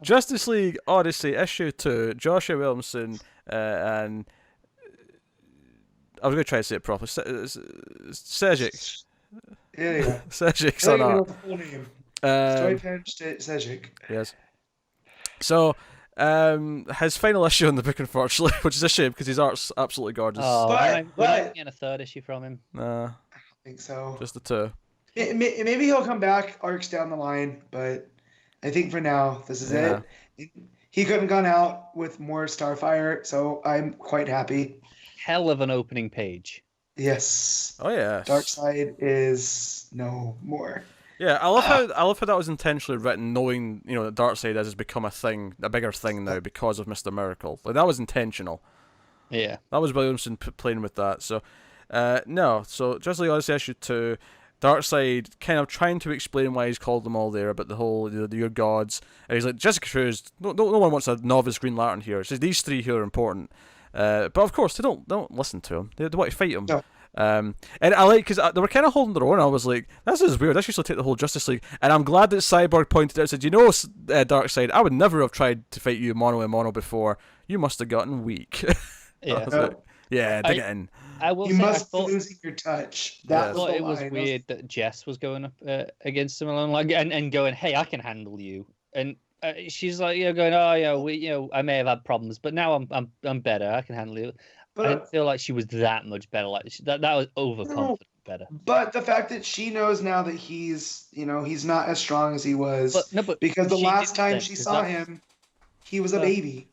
Justice League Odyssey issue 2, Joshua Williamson, and I was going to try to say it properly. Sejic. Yeah. Sejic's I on don't even know art. the full name. Um, Stoypan Sejic. yes. So, his final issue in the book, unfortunately, which is a shame because his art's absolutely gorgeous. Oh, we're not But getting a third issue from him. Nah, I think so. just the two. Maybe he'll come back arcs down the line, but I think for now this is Yeah. it. He couldn't have gone out with more Starfire, so I'm quite happy. Hell of an opening page. Yes. Oh yeah. Darkseid is no more. Yeah, I love how that was intentionally written, knowing that Darkseid has become a bigger thing now because of Mr. Miracle. Like that was intentional. Yeah. That was Williamson playing with that. So, no. So Justice League Odyssey issue 2, Darkseid kind of trying to explain why he's called them all there, but the whole your gods. And he's like, Jessica Cruz. No one wants a novice Green Lantern here. It's just these three who are important. But of course they don't listen to him. They want to fight him. No. And I like because they were kind of holding their own. I was like, this is weird. This used to take the whole Justice League. And I'm glad that Cyborg pointed out, said, Darkseid, I would never have tried to fight you mono a mono before. You must have gotten weak. Yeah. Like, yeah, dig it in. I will You say, must I be thought, losing your touch. Yeah. That I thought it was line. weird that Jess was going up against him alone, like, and going, "Hey, I can handle you," and she's like, going, "Oh, yeah, I may have had problems, but now I'm better. I can handle you." I didn't But feel like she was that much better. Like that was overconfident better. but the fact that she knows now that he's not as strong as he was, But no, but because the she last didn't time then, she 'cause saw that- him, he was a Well- baby.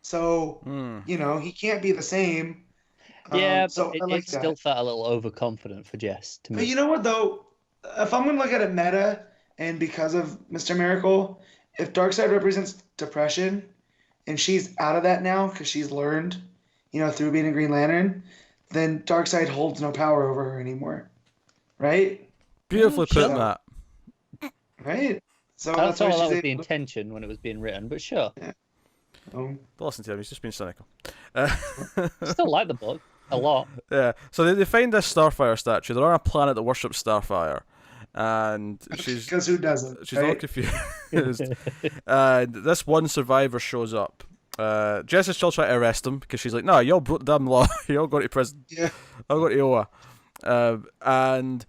So he can't be the same. Yeah, so but I like it still that. felt a little overconfident for Jess to But me. you know what though? If I'm gonna look at it meta, and because of Mr. Miracle, if Darkseid represents depression, and she's out of that now because she's learned, through being a Green Lantern, then Darkseid holds no power over her anymore, right? Beautifully put, sure. Matt. Right. So I that's thought why that she's was the able to. intention when it was being written, but sure. Don't listen to him. He's just being cynical. I still like the book a lot. Yeah. So they find this Starfire statue. They're on a planet that worships Starfire, and Because who doesn't? she's all confused. And this one survivor shows up. Jess is still trying to arrest him because she's like, "No, y'all broke the damn law. Y'all go to prison. Yeah. I'll go to OA." And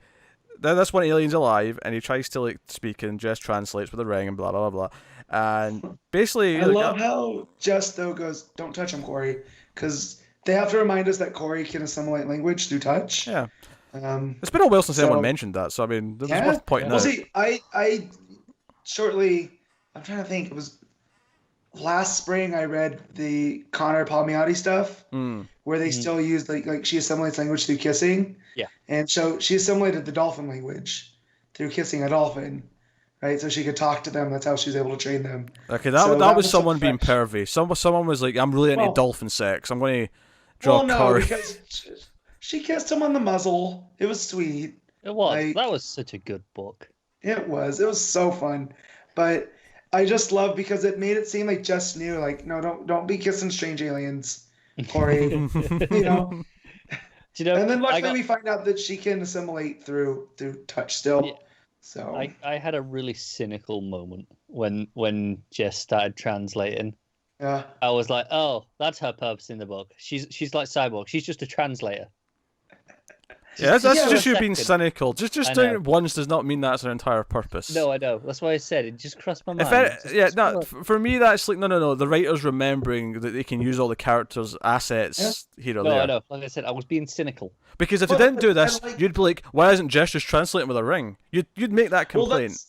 then this one alien's alive, and he tries to speak, and Jess translates with a ring and blah blah blah blah. And basically, I love how Jess though goes, "Don't touch him, Corey," because they have to remind us that Corey can assimilate language through touch. yeah, Um, it's been a while since anyone So- mentioned that, so I mean, it's Yeah. worth pointing well, out. see, I shortly, I'm trying to think. It was last spring I read the Connor Palmiotti stuff, where they still use like she assimilates language through kissing. Yeah. And so she assimilated the dolphin language through kissing a dolphin, right? So she could talk to them. That's how she was able to train them. Okay, So that that was was someone so being fresh. pervy. Someone was like, "I'm really into Well- dolphin sex. I'm going to draw Well, no, Corey." because she kissed him on the muzzle. It was sweet. It was. Like- That was such a good book. It was. It was so fun. But I just love because it made it seem like Jess knew, like, no, don't be kissing strange aliens, Corey. you know. Do you know? And then I luckily we find out that she can assimilate through touch still. Yeah. So I had a really cynical moment when Jess started translating. yeah. I was like, oh, that's her purpose in the book. She's like Cyborg. She's just a translator. Yeah, that's Yeah, just for a you being second. cynical. Just I doing know. it once does not mean that's their entire purpose. No, I know. That's why I said it. Just crossed my mind. If it, Just- yeah, just no, go- for me that's like no. The writers remembering that they can use all the characters' assets here or No, there. I know. Like I said, I was being cynical. Because if they Well, didn't do but this, like- you'd be like, "Why isn't Jess just translating with a ring?" You'd make that Well, complaint.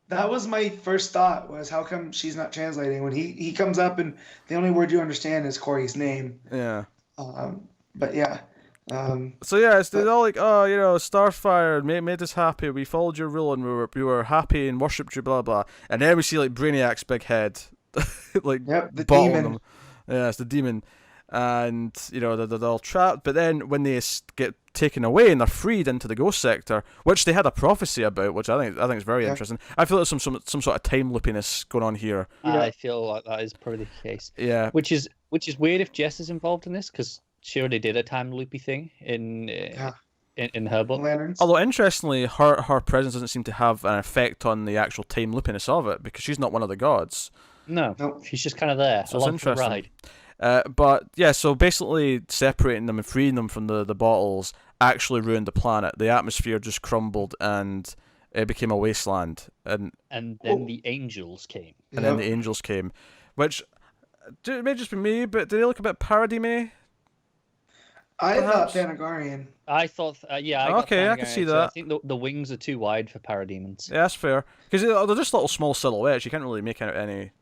that was my first thought was how come she's not translating when he comes up and the only word you understand is Corey's name. Yeah. But yeah. So yeah, they're all like, "Oh, Starfire made us happy. We followed your rule and we were happy and worshipped you, blah blah." And then we see like Brainiac's big head, like Yep, the bottling demon. them. Yeah, it's the demon, and they're all trapped. But then when they get taken away and they're freed into the ghost sector, which they had a prophecy about, which I think is very Yeah. interesting. I feel like some sort of time loopiness going on here. Yeah. I feel like that is probably the case. Yeah. Which is weird if Jess is involved in this because she already did a time loopy thing in her book. Lanterns. Although interestingly, her presence doesn't seem to have an effect on the actual time loopiness of it because she's not one of the gods. No, Nope. she's just kind of there So it's along for the interesting. ride. But yeah, so basically separating them and freeing them from the bottles actually ruined the planet. The atmosphere just crumbled and it became a wasteland. And And then the angels came. then the angels came, which it may just be me, but do they look a bit parody-me? I perhaps? thought Thanagarian. I thought, yeah, I got Okay, I can Thanagarian see too. that. I think the wings are too wide for parademons. Yeah, that's fair. Because they're just little small silhouettes. You can't really make out any.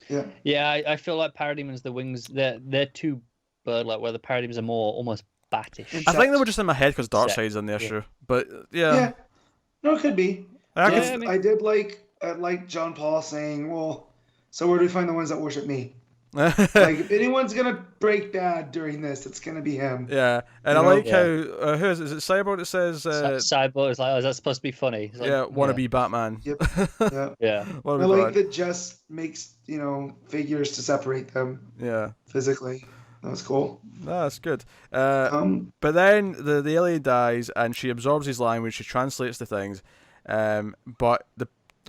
Yeah. Yeah, I feel like parademons, the wings, they're too bird-like, where the parademons are more almost battish. Insect. I think they were just in my head because Insect, Darkseid's in the yeah. issue. But yeah, Yeah. No, it could be. I Yeah, could- I mean- I like John Paul saying, well, so where do we find the ones that worship me? Like, if anyone's gonna break bad during this, it's gonna be him. yeah, and I You know? like how who is it Cyborg that says Cyborg is like, oh, is that supposed to be funny? It's like, yeah, wanna be Batman. Yep. Yeah. Yeah. Wanna I be like Batman. that Jess makes, figures to separate them Yeah, physically. That was cool. no, that's good. Um, But then the alien dies and she absorbs his language. She translates the things, but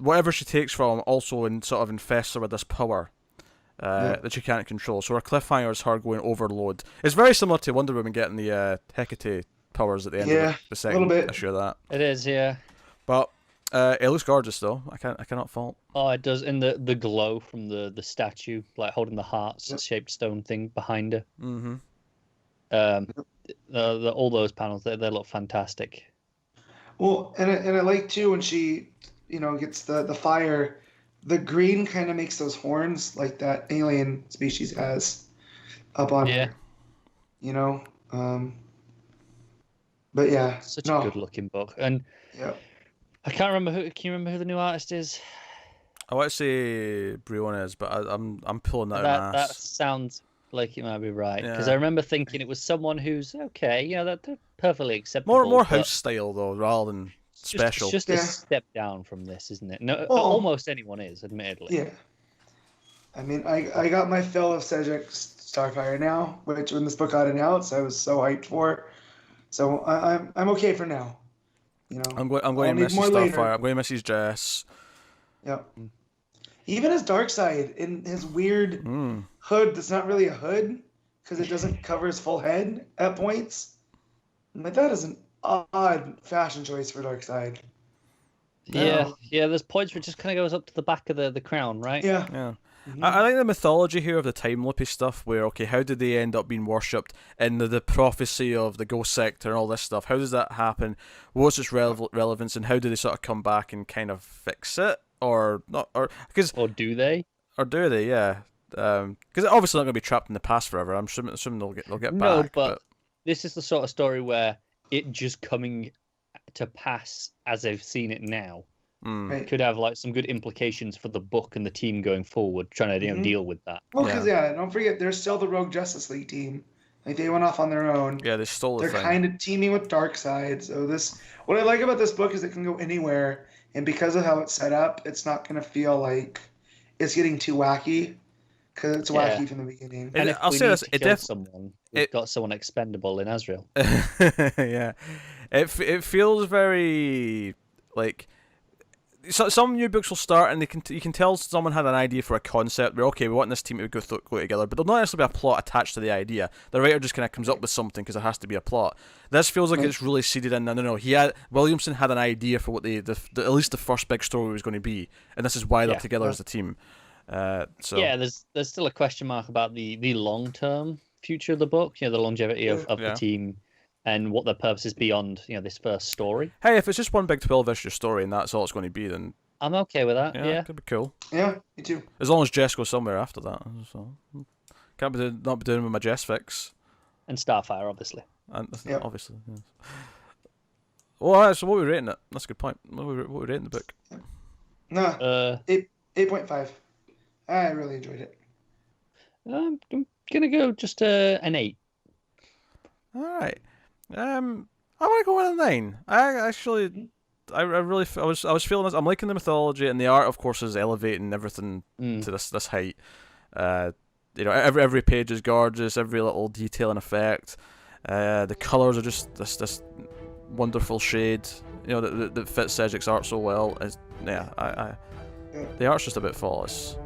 whatever she takes from him also sort of infests her with this power. That she can't control. So her cliffhanger is her going overload. It's very similar to Wonder Woman getting the Hecate powers at the end Yeah, of the second little bit. issue of that. It is, yeah. But it looks gorgeous though. I cannot fault. Oh, it does. And the glow from the statue, like holding the hearts-shaped stone thing behind her. Mm-hmm. All those panels, they look fantastic. well, and I like too when she, gets the fire. The green kind of makes those horns like that alien species has up on Yeah. her. But yeah, Such no, a good-looking book. And yeah. I can't remember who. Can you remember who the new artist is? I want to say Brion is, but I'm pulling that out That of my ass. sounds like it might be right, because Yeah. I remember thinking it was someone who's okay. They're perfectly acceptable. More but house style though, rather than it's special. It's just Yeah. a step down from this, isn't it? No, Oh. almost anyone is, admittedly. Yeah. I mean, I got my fill of Cedric Starfire now, which when this book got announced, I was so hyped for it. So I'm okay for now. I'm going I'll to need miss his more later. Starfire. I'm going to miss his dress. Yeah. Even his Darkseid in his weird Mm. hood that's not really a hood because it doesn't cover his full head at points. I'm like, that is an odd fashion choice for Darkseid. Yeah, No. yeah. There's points where it just kind of goes up to the back of the crown, right? Yeah. Yeah. Mhm. I like the mythology here of the time loopy stuff where, okay, how did they end up being worshipped in the prophecy of the ghost sector and all this stuff? How does that happen? What's its relevance and how do they sort of come back and kind of fix it? Or not? Or do they? do they? Yeah. Because obviously not going to be trapped in the past forever. I'm assuming they'll get No, back. but this is the sort of story where it just coming to pass as they've seen it now Right. could have like some good implications for the book and the team going forward, trying to Mhm. deal with that. Well, because don't forget, they're still the Rogue Justice League team. Like they went off on their own. yeah, they stole the They're thing. kind of teaming with Darkseid. So what I like about this book is it can go anywhere, and because of how it's set up, it's not going to feel like it's getting too wacky, because it's Yeah. wacky from the beginning. And if I'll we say need this, to it kill def- someone, we've got someone expendable in Azrael. Yeah, it feels very like some new books will start and you can tell someone had an idea for a concept where okay we want this team to go together, but there'll not necessarily be a plot attached to the idea. The writer just kind of comes up with something because there has to be a plot. This feels like it's really seeded in. No. Williamson had an idea for what the at least the first big story was going to be, and this is why they're together as a team. So yeah, there's still a question mark about the long term future of the book. The longevity of the team and what their purpose is beyond this first story. Hey, if it's just one big 12-issue story and that's all it's going to be, then I'm okay with that. yeah, Yeah. it could be cool. Yeah, me too. As long as Jess goes somewhere after that. So can't not be doing with my Jess fix. And Starfire, obviously. And Yep. obviously. Yes. Well, alright, so what are we rating it? That's a good point. What are we rating the book? No, 8.5. I really enjoyed it. I'm gonna go just an 8. Alright. I want to go with a 9. I really I was feeling this. I'm liking the mythology and the art of course is elevating everything to this height. Every page is gorgeous, every little detail and effect. The colours are just this wonderful shade, that fits Cedric's art so well. The art's just a bit flawless.